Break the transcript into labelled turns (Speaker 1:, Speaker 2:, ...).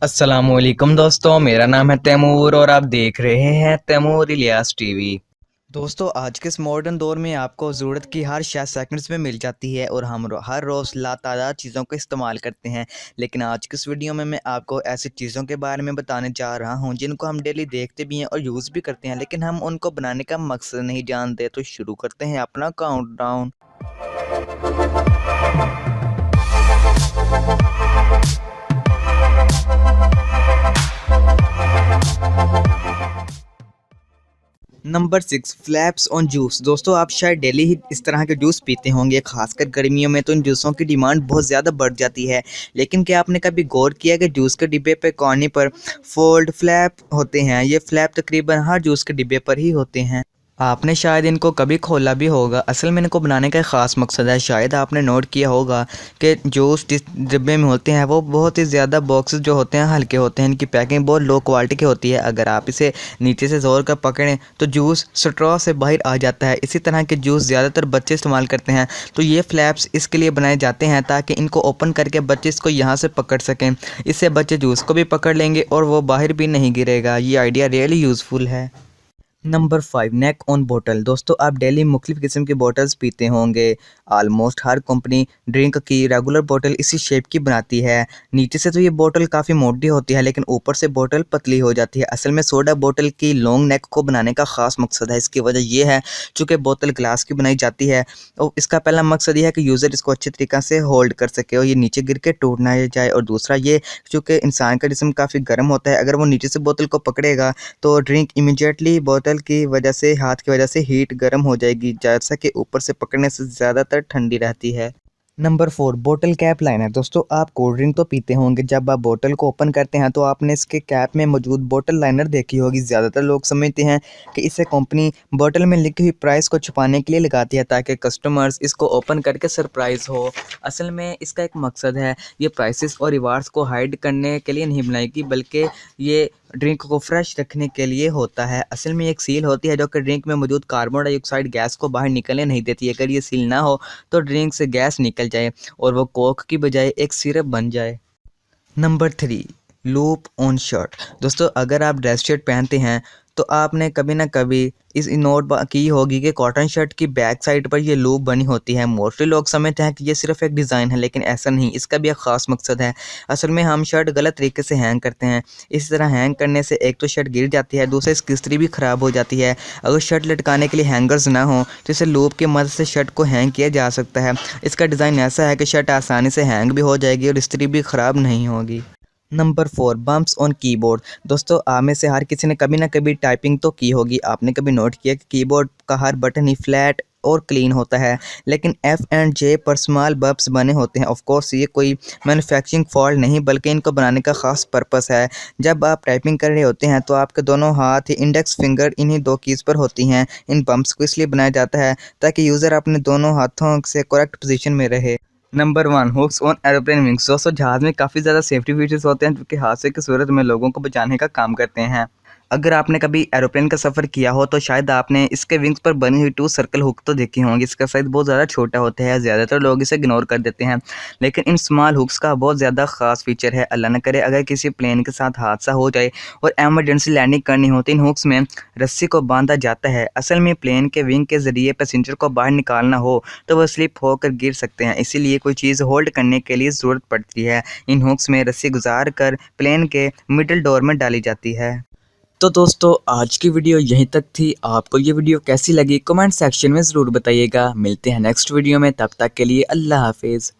Speaker 1: अस्सलामुअलैकुम दोस्तों, मेरा नाम है तैमूर और आप देख रहे हैं तैमूर इलियास टीवी।
Speaker 2: दोस्तों आज के इस मॉडर्न दौर में आपको ज़रूरत की हर शय सेकंड्स में मिल जाती है और हम हर रोज़ लातादाद चीज़ों का इस्तेमाल करते हैं। लेकिन आज की इस वीडियो में मैं आपको ऐसी चीज़ों के बारे में बताने जा रहा हूं जिनको हम डेली देखते भी हैं और यूज़ भी करते हैं, लेकिन हम उनको बनाने का मकसद नहीं जानते। तो शुरू करते हैं अपना countdown. Number 6, flaps on juice. दोस्तों आप शायद डेली ही इस तरह के जूस पीते होंगे, खासकर गर्मियों में तो इन जूसों की डिमांड बहुत ज़्यादा बढ़ जाती है। लेकिन क्या आपने कभी गौर किया कि जूस के डिब्बे पे कोने पर फोल्ड फ्लैप होते हैं? ये फ्लैप तकरीबन हर जूस के डिब्बे पर ही होते हैं। आपने शायद इनको कभी खोला भी होगा। असल में इनको बनाने का एक ख़ास मकसद है। शायद आपने नोट किया होगा कि जूस जिस डिब्बे में होते हैं वो बहुत ही ज़्यादा बॉक्सेस जो होते हैं हल्के होते हैं, इनकी पैकिंग बहुत लो क्वालिटी की होती है। अगर आप इसे नीचे से ज़ोर कर पकड़ें तो जूस स्ट्रॉ से बाहर आ जाता है। इसी तरह के जूस ज़्यादातर बच्चे इस्तेमाल करते हैं, तो ये फ्लैप्स इसके लिए बनाए जाते हैं ताकि इनको ओपन करके बच्चे इसको यहाँ से पकड़ सकें। इससे बच्चे जूस को भी पकड़ लेंगे और वो बाहर भी नहीं गिरेगा। ये आइडिया रियली यूज़फुल है। नंबर 5, नेक ऑन बोतल। दोस्तों आप डेली मुख्तलिफ़ किस्म की बोटल्स पीते होंगे। आलमोस्ट हर कंपनी ड्रिंक की रेगुलर बोतल इसी शेप की बनाती है। नीचे से तो ये बोतल काफ़ी मोटी होती है, लेकिन ऊपर से बोतल पतली हो जाती है। असल में सोडा बोतल की लॉन्ग नेक को बनाने का ख़ास मकसद है। इसकी वजह यह है चूँकि बोतल ग्लास की बनाई जाती है और इसका पहला मकसद यह है कि यूज़र इसको अच्छे तरीक़े से होल्ड कर सके और ये नीचे गिर के टूट ना जाए। और दूसरा ये, चूँकि इंसान का जिस्म काफ़ी गर्म होता है, अगर वो नीचे से बोतल को पकड़ेगा तो ड्रिंक इमीडिएटली बोतल की वजह से, हाथ की वजह से हीट गर्म हो जाएगी, जैसा कि ऊपर से पकड़ने से ज़्यादातर ठंडी रहती है। नंबर 4, बोतल कैप लाइनर। दोस्तों आप कोल्ड ड्रिंक तो पीते होंगे, जब आप बोतल को ओपन करते हैं तो आपने इसके कैप में मौजूद बोतल लाइनर देखी होगी। ज़्यादातर लोग समझते हैं कि इसे कंपनी बोतल में लिखी हुई प्राइस को छुपाने के लिए लगाती है ताकि कस्टमर्स इसको ओपन करके सरप्राइज़ हो। असल में इसका एक मकसद है, ये प्राइसेस और रिवार्ड्स को हाइड करने के लिए नहीं बनाएगी, बल्कि ये ड्रिंक को फ्रेश रखने के लिए होता है। असल में एक सील होती है जो कि ड्रिंक में मौजूद कार्बन डाइऑक्साइड गैस को बाहर निकलने नहीं देती है। अगर ये सील ना हो तो ड्रिंक से गैस निकल जाए और वो कोक की बजाय एक सिरप बन जाए। Number 3, loop on shirt. दोस्तों अगर आप ड्रेस शर्ट पहनते हैं तो आपने कभी ना कभी इस नोट की होगी कि कॉटन शर्ट की बैक साइड पर ये लूप बनी होती है। मोस्टली लोग समझते हैं कि ये सिर्फ एक डिज़ाइन है, लेकिन ऐसा नहीं, इसका भी एक ख़ास मकसद है। असल में हम शर्ट गलत तरीके से हैंग करते हैं। इस तरह हैंग करने से एक तो शर्ट गिर जाती है, दूसरे इसकी इस्त्री भी ख़राब हो जाती है। अगर शर्ट लटकाने के लिए हैंगर्स ना हो तो इसे लूप की मदद से शर्ट को हैंग किया जा सकता है। इसका डिज़ाइन ऐसा है कि शर्ट आसानी से हैंग भी हो जाएगी और इस्त्री भी ख़राब नहीं होगी। Number 4, bumps on keyboard. दोस्तों आप में से हर किसी ने कभी ना कभी टाइपिंग तो की होगी। आपने कभी नोट किया कि कीबोर्ड का हर बटन ही फ्लैट और क्लीन होता है, लेकिन एफ एंड जे पर स्मॉल बम्प्स बने होते हैं। ऑफ कोर्स ये कोई मैन्युफैक्चरिंग फॉल्ट नहीं, बल्कि इनको बनाने का ख़ास पर्पस है। जब आप टाइपिंग कर रहे होते हैं तो आपके दोनों हाथ, इंडेक्स फिंगर इन्हीं दो कीज़ पर होती हैं। इन बम्प्स को इसलिए बनाया जाता है ताकि यूज़र अपने दोनों हाथों से करेक्ट पोजीशन में रहे। Number 1, hooks on aeroplane wings. दोस्तों जहाज़ में काफ़ी ज़्यादा सेफ्टी फीचर्स होते हैं जो कि हादसे की सूरत में लोगों को बचाने का काम करते हैं। अगर आपने कभी एरोप्लेन का सफ़र किया हो तो शायद आपने इसके विंग्स पर बनी हुई 2 सर्कल हुक तो देखी होंगी। इसका साइज़ बहुत ज़्यादा छोटा होता है, ज़्यादातर लोग इसे इग्नोर कर देते हैं, लेकिन इन स्मॉल हुक्स का बहुत ज़्यादा ख़ास फीचर है। अल्लाह न करे अगर किसी प्लेन के साथ हादसा हो जाए और एमरजेंसी लैंडिंग करनी हो तो इन हुक्स में रस्सी को बांधा जाता है। असल में प्लेन के विंग के ज़रिए पैसेंजर को बाहर निकालना हो तो वह स्लिप होकर गिर सकते हैं, इसीलिए कोई चीज़ होल्ड करने के लिए ज़रूरत पड़ती है। इन हुक्स में रस्सी गुजार कर प्लेन के मिडल डोर में डाली जाती है। तो दोस्तों आज की वीडियो यहीं तक थी। आपको ये वीडियो कैसी लगी कमेंट सेक्शन में ज़रूर बताइएगा। मिलते हैं नेक्स्ट वीडियो में, तब तक के लिए अल्लाह हाफिज़।